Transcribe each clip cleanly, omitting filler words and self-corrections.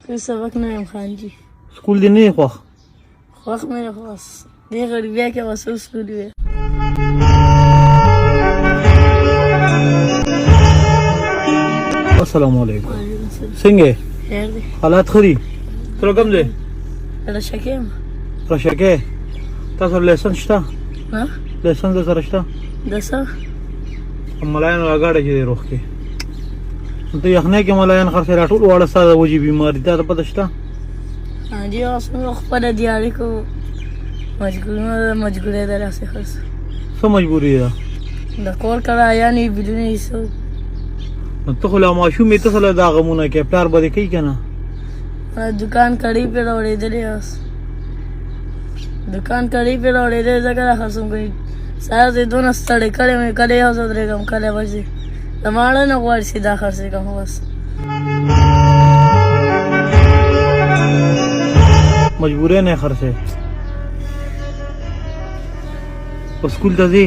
سکول سبق نه یم خان جي سکول دې نه خوښ خوښ مې نه خو بس دې غریبیا کې بس سکول وي السلام علیکم څنګه خیر دی حالات ښه دي ته کوم ځای رشکه یم رشکه تاسو لیسنس شته ها لیسنس سره شته د څه ملایان راګاډه کې دی روح کې ته یخنۍ کې ملایان خرڅې راټول واړه ساده وجې بیماري ته پته شته جی اوس موږ خپله دیارې کوو مجبورې ده راسې خرڅ څه مجبوري ده د کور کرایه نه بلونه ایسو نو ته خو لا ماشوم یې ته سره دا غمونه کې پلار به دې کوي که نه دکان کړی پې راوړېدلې اوس دکان کړی پې راوړېدلې ځکه دا خرڅوم کوي سهار دې دونه ستړی کړی مې کله یو ځل درېږم کله بچې د ماړه نه غواړي چې دا خرڅې کړم بس مجبورې نه خرڅې په سکول ته ځې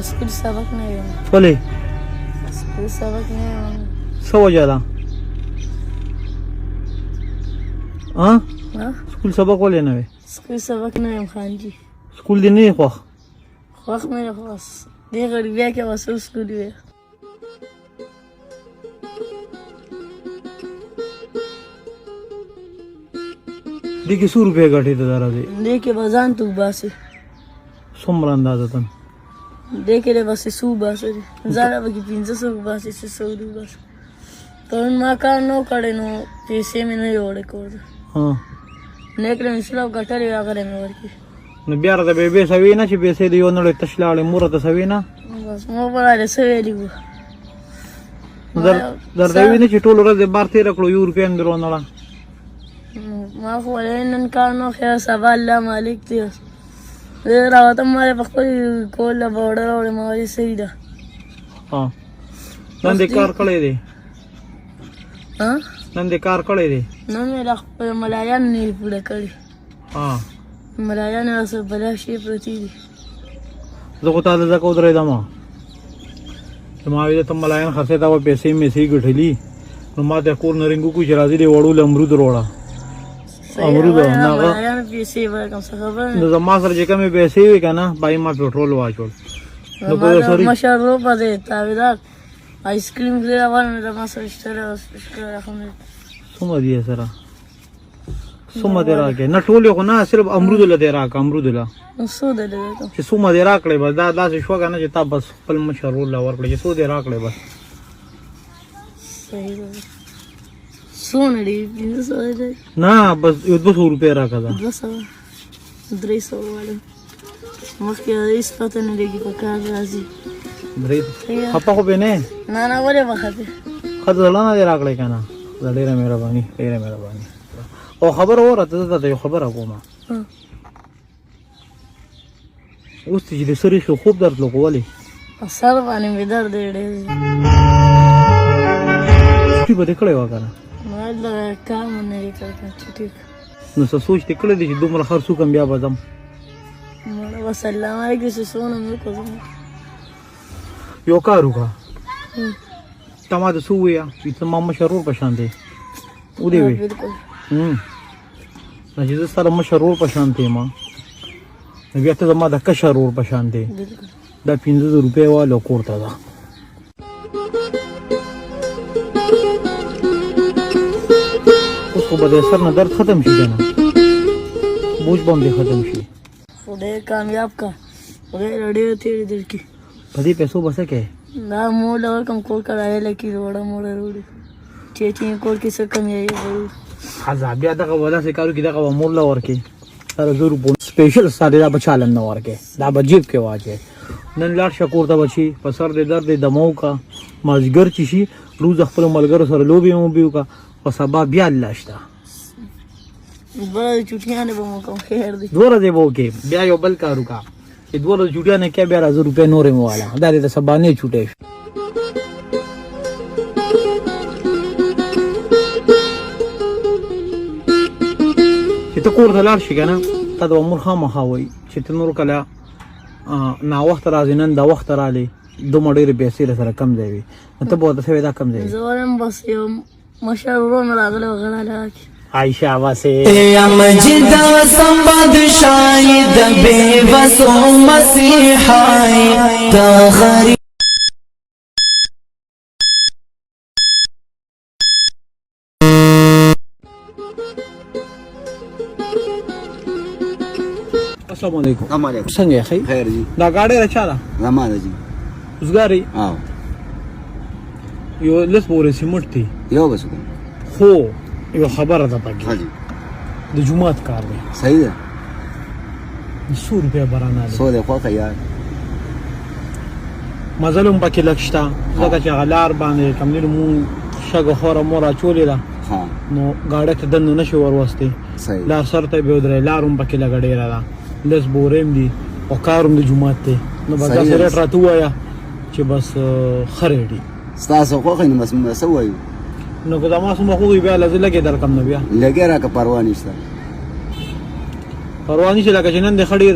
سکول سبق نه یم ولې سکول سبق نه یم څه وجه ده سکول سبق ولې نه وې سکول سبق نه یم خان جي سکول دې نه خوښ خوښ مې نه خو بس دې غریبیا کې بس سکول وي دې کې 100 روپۍ ګټې ته راځي دې کې به ځان تو باسي څومره اندازه دې کې بس 100 باسي ځان به کې 500 باسي 600 باسي پرون ما کار نو کړی نو پیسې مې نه جوړې کور ها نیکره مې سلام ګټلې هغه مې ورکړي نو بیا راته به سوي نه چې پیسې دې یو نړۍ تش لاړې مور ته سوي نه بس مو په اړه څه ویلي وو درته وی نه چې ټول ورځ بار تېره کړو 1 روپۍ هم درو نړه ما خو نن کار نو خیر سبا الله مالک دی زه راوتم ما په خپل کول به وړه وړه ما وایي صحیح ده ها نن دې کار کړی دی ها نن دې کار کړی دی نن مې د خپل ملایان نه پوره کړي ها ملایان اوس بلا شي پرتی دي زه خو تا د ځکه ودرېدم ما ویل ته ملایان خرڅې ته به پیسې مېسې ګټلي نو ما ته کور نه رنګو کو چې راځي دې وړو له امرود وروړه امرود ملایان پیسې ورکم څه خبره نو زما سره چې کومې پیسې وي که نه بای ما پېټرول واچول مشهور په دې تاویدار آیس کریم کې راوړم د ما سره شته اوس څومره دي سره څومره دې راکړې نه ټول خو نه صرف امرود له دې راکړه امرود له څو دې راکړم چې څومره دې راکړې بس دا داسې شوه که نه چې تا بس خپل مشهور له ورکړې چې څو دې راکړې بس صحیح ده څونه دي 500 دي نه بس 200 روپۍ راکړه دا 200 300 والا مخکې هیڅ پته نه لګي په کار راځي خپه خو به نه نه ولې به خپه ښه زړه نه دې راکړی که نه ډېره مهرباني ډېره مهرباني او خبره وره ته درته یو خبره کومه اوس چې د سرې خو خوب درتلو خو ولې سر باندې مې درد دی ډېر چټي به دې کړی وه که نه ما د کار مو نه دی کړی چټي نو څه سوچ دې کړی دی چې دومره خرڅ وکړم بیا به ځم مړه به سلام علیکم چې څونه مې وکړم یو کار وکړه تا ما ته څه وویه چې ته ما مشرور په شان دی ودې وی چې زه سره مشرور په شان دی ما نو بیا ته زما د کشر ورور په شان دی دا 500 روپۍ والا کور ته ده اوس خو به د سر نه درد ختم شي که نه بوج به هم دې ختم شي خدای کامیاب کا خدای ډېر تېرې درکړي په دې پیسو به څه کوې دا مور له ورکړم کور کرایه لکې وړه موړه راوړي چې کور کې څه کمی ضرور ښځه بیا دغه به داسې کار وکړي دغه به مور له ورکړي سره 100 روپۍ سپېشل ستا دی دا به چا له نه ورکړې دا به جیب کې واچوې نن لاړ شه کور ته به چې په سر دې درد دې دمه وکړه مازدیګر چې شي روز خپلو ملګرو سره لوبې موبې وکړه خو سبا بیا الله شته دوه چوټیانې به مو کوم خیر دی 2 ورځې به وکړې بیا یو بل کار وکړه چې 2 ورځې چوټیانې کې بیا 1000 روپۍ نورې مې واله دا دې د سبا نه چوټې چې ته کور ته لاړ شي که نه تا د مور خامخا وایي چې ته نور کله ناوخته راځې نن دا وخته راغلې دومره ډېرې پیسې له سره کم ځای وي نو ته به ورته څه وایې دا کم ځای زه وایم بس یو مشر ورونه راغلی و غړاله کې عائشہ واسه یا مجد سم بادشاہی د بے وسو مسیحای تا غریب السلام علیکم हमारे څنګه خی खैर जी دا گاډي راچاله रमादा जी وزګاری हाँ یو لس پورې سیمټ دی यो बस को خو یو خبره ده پکې हाँ जी د جمعات کار دی सही है 100 روپیا برانه دی 100 देखो का यार مزلم پکې لښتا ځکه چې غلار باندې کمنیر مون شګه خوره مورا چولې ده हाँ نو گاډه ته دنه نشي وروستي सही لار سرته به درې لارم پکې لګړې را لس بوریم دي او کاروم د جمعات ته نو بس صحیح سره ده. راته وایا چې بس خریدي ستاسو خو خو نه مسوي نو که دا ما سم خو بیا لږه لګې درکم نه بیا لګي را کا پروا نشته پروانی چې لکه چې نن د خډیر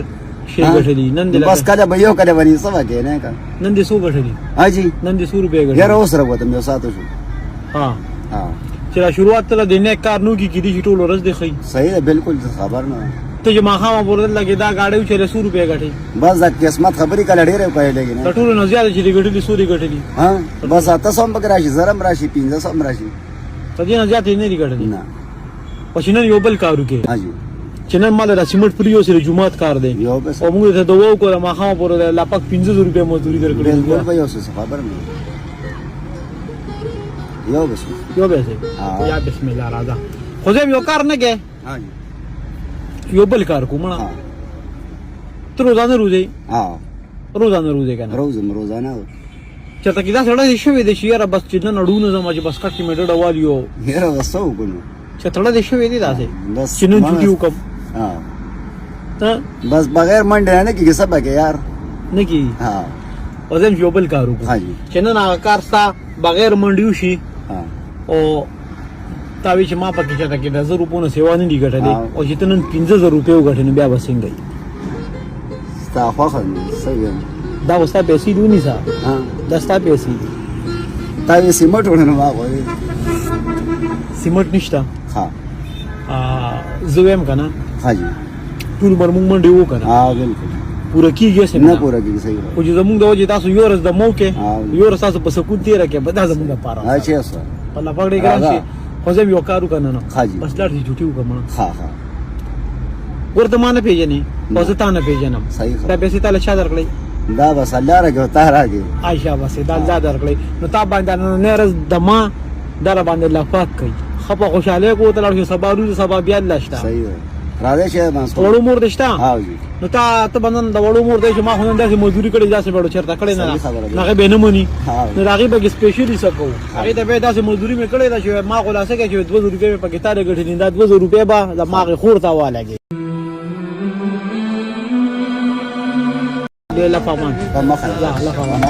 شي ها؟ غټلی نن د بس کله به یو کله ونی سبا کې نه کا نن د سو غټلی ها جی نن د 100 روپیا یاره غټلی اوس راوته مې ساتو شو ها ها چې را شروعات ته د نه کار نو کې کیدی چې ټول ورځ دی خي صحیح ده بالکل خبر نه ته چې ما خامہ ورته لګی دا گاډي چې 100 روپیا غټي بس د قسمت خبرې کله ډېرې کوي لګي د نه ټول نه زیات چې غټلی 100 غټلی ها بس تاسو هم بګراشي زرم راشي 500 راشي ته دې نه زیات نه دی غټلی نه پښینن یو بل کارو کې ها جی چې نن مال را سیمټ پریو سره جمعات کار دی یو بس او موږ ته دوه کو ما خامہ ورته لا پک 500 روپیا مزدوري بالکل درکړي به یو څه خبر نه یو بس یو به سي ها. یا بسم الله راځه خو زه یو کار نه کې ها جی یو بل کار کوم ها تر روزانه روزي ها روزانه روزي کنه روزانه چرته کې دا سړی شوی دی چې یاره بس چې نن اډونه زما چې بس کټ کې مې ډډه والیو یاره وسو کنو چې تړه دی شوی دی داسې بس چې نن چوټي وکم ها ته بس بغیر منډه نه کیږي سبا کې یار نه کی ها او زم یو بل کار وکړو ها جی چې نن هغه کار ستا بغیر منډیو شي ها او تا وی چې ما پکې چاته کې د 1000 روپو نه سیوا نه دی ګټلې ها. او چې ته نن 15000 روپیو ګټې نو بیا به څنګه وي؟ ستا خوخه سوي دا وستا پیسې دونی سا ها دا ستا پیسې دي تا یې سیمټ ورنه ما غوړي سیمټ نشته ها زه ویم کنه ها جی ټول عمر مونږ منډې وکړه ها بالکل پوره کیږي څه نه پورا کیږي صحیح او چې زمونږ د وجه تاسو یو ورځ د موکه ها. یو ورځ تاسو په سکون تیر کې به دا زمونږ لپاره ها چې اوس په لپاره ګران شي خو زه یو کارو کنه نو ها جی. بس لړ دي چټي وکم ها ها ورته ما نه پیژنې او زه تا نه پیژنم صحیح دا پیسې تعالی چا درکړي دا بس الله راګو تا راګي عائشہ بس دا الله درکړي نو تا باندې نه رز د ما در باندې لفاق کوي خپه خوشاله کو ته لړ سبا روز سبا بیا لشتا صحیح ده راځي چې ما وړو مور دشتا ها جی نو تا ته باندې د وړو مور دې چې ما خو نن داسې مزدوري کړې داسې بڑو چرته کړې نه صحیح خبره ده. هغه به نه مونی ها. نو هغه به سپیشلی سکو هغه ته به داسې مزدوري مې کړې دا چې ما خلاصه کې چې 200 روپے په کتاره غټې دا 200 روپے به د ماغه خور تا والګي له لفامان په مخه لا لفامان